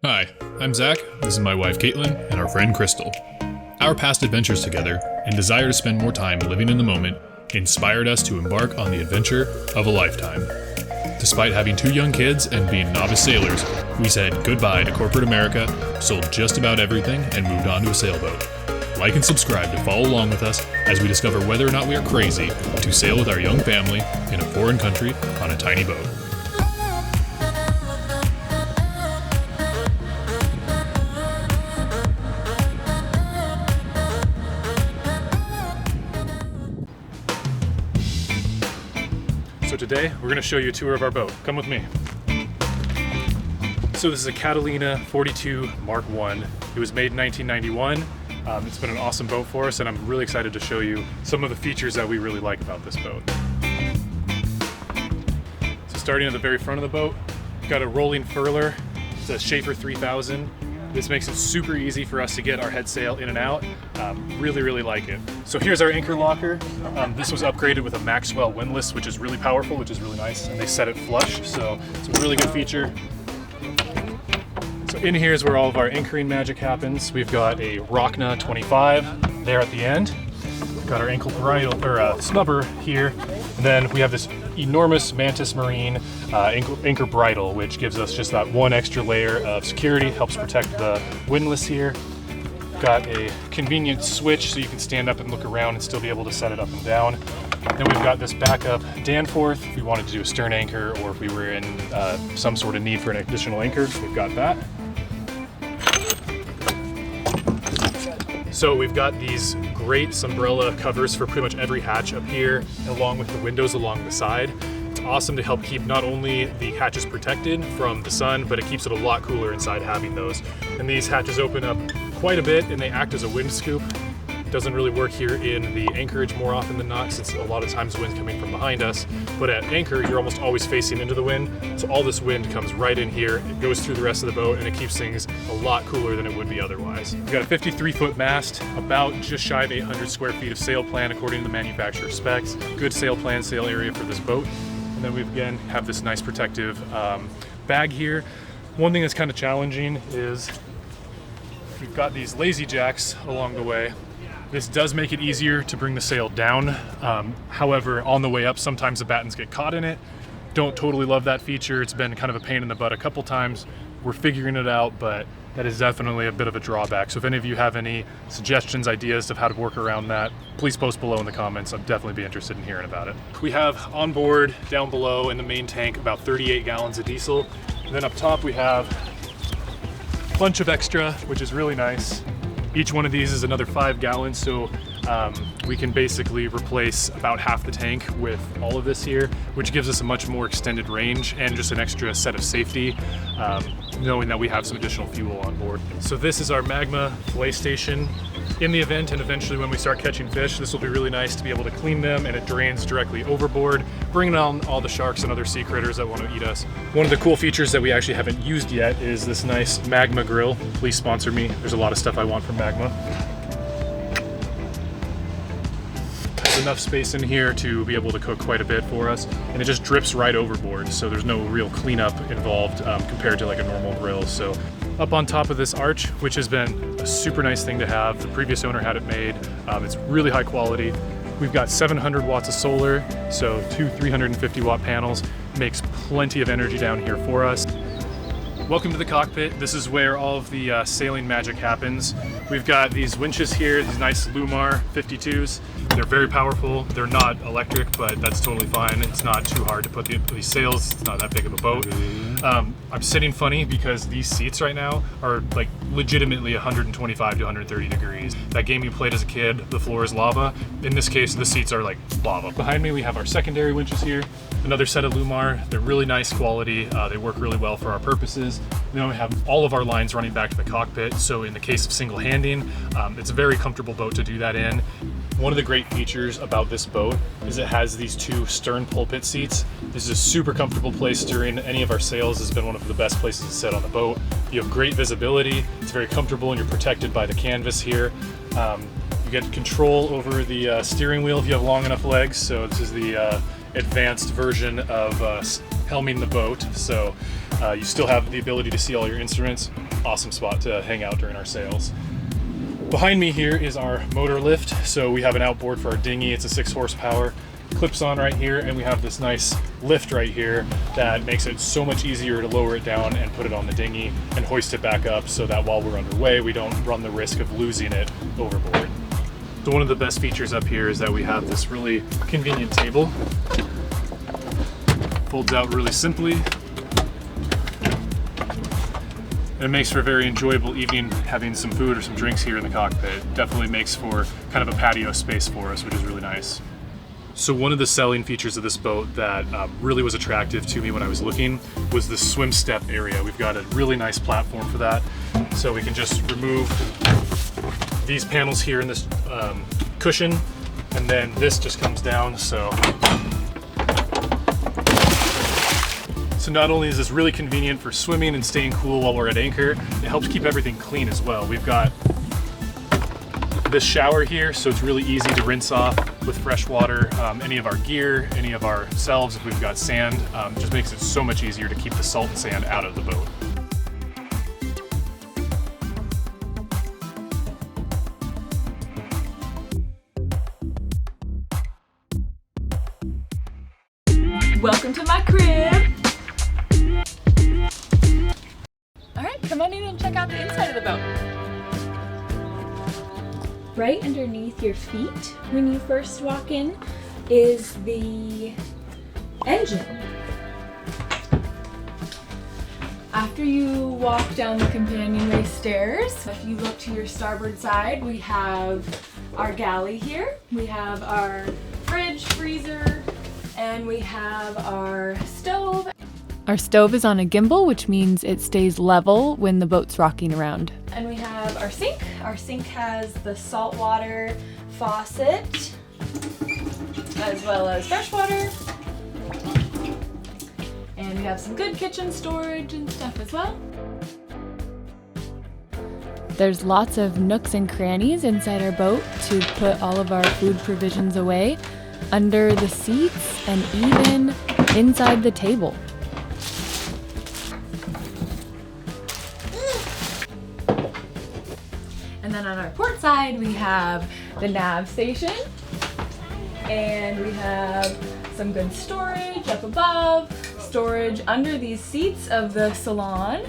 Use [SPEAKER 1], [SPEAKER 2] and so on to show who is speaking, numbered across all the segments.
[SPEAKER 1] Hi, I'm Zach, this is my wife Caitlin, and our friend Crystal. Our past adventures together and desire to spend more time living in the moment inspired us to embark on the adventure of a lifetime. Despite having 2 young kids and being novice sailors, we said goodbye to corporate America, sold just about everything, and moved on to a sailboat. Like and subscribe to follow along with us as we discover whether or not we are crazy to sail with our young family in a foreign country on a tiny boat. So today, we're going to show you a tour of our boat. Come with me. So this is a Catalina 42 Mark I. It was made in 1991. It's been an awesome boat for us, and I'm really excited to show you some of the features that we really like about this boat. So starting at the very front of the boat, we've got a rolling furler. It's a Schaefer 3000. This makes it super easy for us to get our head sail in and out. Really like it. So here's our anchor locker. This was upgraded with a Maxwell windlass, which is really powerful, which is really nice, and they set it flush, so it's a really good feature. So in here is where all of our anchoring magic happens. We've got a Rockna 25 there at the end. We've got our ankle bridle, or snubber here. And then we have this enormous Mantis Marine anchor bridle, which gives us just that one extra layer of security, helps protect the windlass here. Got a convenient switch so you can stand up and look around and still be able to set it up and down. Then we've got this backup Danforth if we wanted to do a stern anchor, or if we were in some sort of need for an additional anchor, we've got that. So we've got these great Sunbrella covers for pretty much every hatch up here, along with the windows along the side. It's awesome to help keep not only the hatches protected from the sun, but it keeps it a lot cooler inside having those. And these hatches open up quite a bit, and they act as a wind scoop. Doesn't really work here in the anchorage more often than not, since a lot of times the wind's coming from behind us. But at anchor, you're almost always facing into the wind, so all this wind comes right in here. It goes through the rest of the boat, and it keeps things a lot cooler than it would be otherwise. We've got a 53-foot mast, about just shy of 800 square feet of sail plan according to the manufacturer specs. Good sail plan, sail area for this boat. And then we again have this nice protective bag here. One thing that's kind of challenging is we've got these lazy jacks along the way. This does make it easier to bring the sail down. However, on the way up, sometimes the battens get caught in it. Don't totally love that feature. It's been kind of a pain in the butt a couple times. We're figuring it out, but that is definitely a bit of a drawback. So if any of you have any suggestions, ideas of how to work around that, please post below in the comments. I'd definitely be interested in hearing about it. We have on board, down below in the main tank, about 38 gallons of diesel. And then up top we have a bunch of extra, which is really nice. Each one of these is another 5 gallons, so we can basically replace about half the tank with all of this here, which gives us a much more extended range and just an extra set of safety, knowing that we have some additional fuel on board. So this is our Magma fillet station. In the event and eventually when we start catching fish, this will be really nice to be able to clean them, and it drains directly overboard, bringing on all the sharks and other sea critters that want to eat us. One of the cool features that we actually haven't used yet is this nice Magma grill. Please sponsor me. There's a lot of stuff I want from Magma. Has enough space in here to be able to cook quite a bit for us, and it just drips right overboard, so there's no real cleanup involved compared to like a normal grill. So up on top of this arch, which has been a super nice thing to have. The previous owner had it made. It's really high quality. We've got 700 watts of solar, so 2 350 watt panels. Makes plenty of energy down here for us. Welcome to the cockpit. This is where all of the sailing magic happens. We've got these winches here, these nice Lumar 52s. They're very powerful. They're not electric, but that's totally fine. It's not too hard to put these sails. It's not that big of a boat. I'm sitting funny because these seats right now are like legitimately 125 to 130 degrees. That game you played as a kid, the floor is lava. In this case, the seats are like lava. Behind me, we have our secondary winches here. Another set of Lumar. They're really nice quality. They work really well for our purposes. Then we have all of our lines running back to the cockpit. So in the case of single handing, it's a very comfortable boat to do that in. One of the great features about this boat is it has these 2 stern pulpit seats. This is a super comfortable place during any of our sails. This has been one of the best places to sit on the boat. You have great visibility. It's very comfortable, and you're protected by the canvas here. You get control over the steering wheel if you have long enough legs. So this is the advanced version of helming the boat, so you still have the ability to see all your instruments. Awesome spot to hang out during our sails. Behind me here is our motor lift. So we have an outboard for our dinghy. It's a 6 horsepower, clips on right here, and we have this nice lift right here that makes it so much easier to lower it down and put it on the dinghy and hoist it back up so that while we're underway, we don't run the risk of losing it overboard. So one of the best features up here is that we have this really convenient table. Folds out really simply. And it makes for a very enjoyable evening having some food or some drinks here in the cockpit. Definitely makes for kind of a patio space for us, which is really nice. So one of the selling features of this boat that really was attractive to me when I was looking was the swim step area. We've got a really nice platform for that. So we can just remove these panels here in this cushion, and then this just comes down. So not only is this really convenient for swimming and staying cool while we're at anchor, it helps keep everything clean as well. We've got this shower here, so it's really easy to rinse off with fresh water any of our gear, any of ourselves if we've got sand. It just makes it so much easier to keep the salt and sand out of the boat.
[SPEAKER 2] Welcome to my crib! Alright, come on in and check out the inside of the boat. Right underneath your feet when you first walk in is the engine. After you walk down the companionway stairs, if you look to your starboard side, we have our galley here. We have our fridge, freezer, and we have our stove. Our stove is on a gimbal, which means it stays level when the boat's rocking around. And we have our sink. Our sink has the saltwater faucet, as well as fresh water. And we have some good kitchen storage and stuff as well. There's lots of nooks and crannies inside our boat to put all of our food provisions away, under the seats, and even inside the table. And then on our port side, we have the nav station, and we have some good storage up above, storage under these seats of the salon.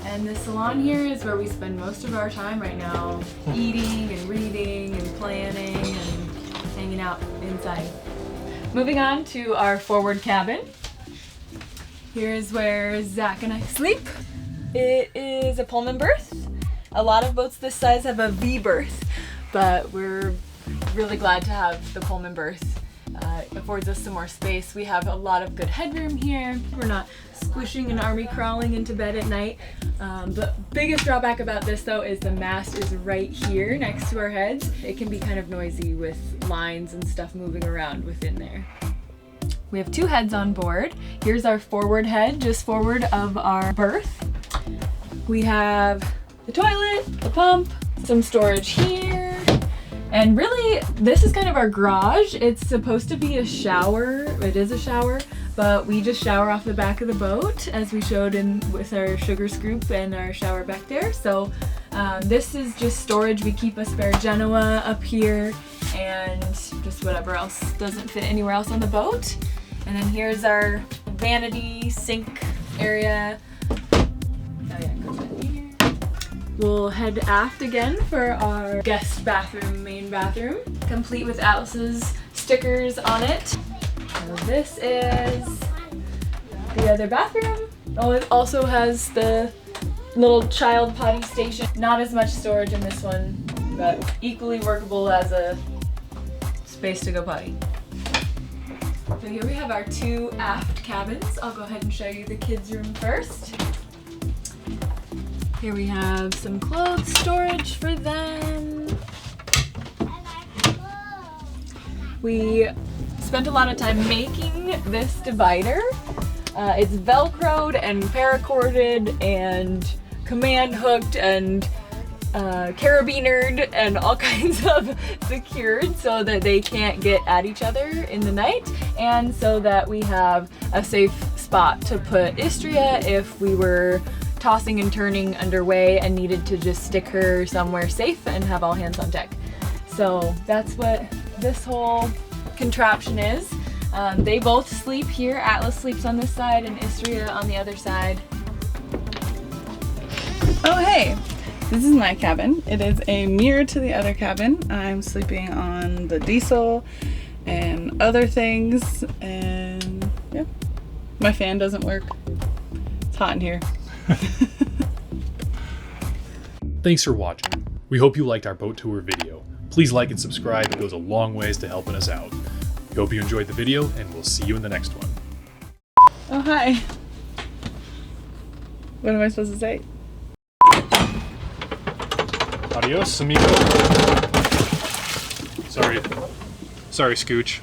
[SPEAKER 2] And the salon here is where we spend most of our time right now, eating and reading and planning and hanging out inside. Moving on to our forward cabin. Here's where Zach and I sleep. It is a Pullman berth. A lot of boats this size have a V berth, but we're really glad to have the Pullman berth. It affords us some more space. We have a lot of good headroom here. We're not squishing and army crawling into bed at night. The biggest drawback about this though is the mast is right here next to our heads. It can be kind of noisy with lines and stuff moving around within there. We have 2 heads on board. Here's our forward head, just forward of our berth. We have the toilet, the pump, some storage here. And really, this is kind of our garage. It's supposed to be a shower. It is a shower, but we just shower off the back of the boat, as we showed in with our sugar scoop and our shower back there. So this is just storage. We keep a spare Genoa up here and just whatever else doesn't fit anywhere else on the boat. And then here's our vanity sink area. Oh yeah, it goes in here. We'll head aft again for our guest bathroom, main bathroom, complete with Alice's stickers on it. So this is the other bathroom. Oh, it also has the little child potty station. Not as much storage in this one, but equally workable as a space to go potty. So here we have our 2 aft cabins. I'll go ahead and show you the kids' room first. Here we have some clothes storage for them. We spent a lot of time making this divider. It's velcroed and paracorded and command hooked and carabinered and all kinds of secured so that they can't get at each other in the night, and so that we have a safe spot to put Istria if we were tossing and turning underway and needed to just stick her somewhere safe and have all hands on deck. So that's what this whole contraption is. They both sleep here. Atlas sleeps on this side and Istria on the other side.
[SPEAKER 3] Oh hey, this is my cabin. It is a mirror to the other cabin. I'm sleeping on the diesel and other things, and yeah, my fan doesn't work. It's hot in here.
[SPEAKER 1] Thanks for watching. We hope you liked our boat tour video. Please like and subscribe, it goes a long ways to helping us out. We hope you enjoyed the video, and we'll see you in the next one.
[SPEAKER 3] Oh hi. What am I supposed to say?
[SPEAKER 1] Adios, amigo. Sorry, Scooch.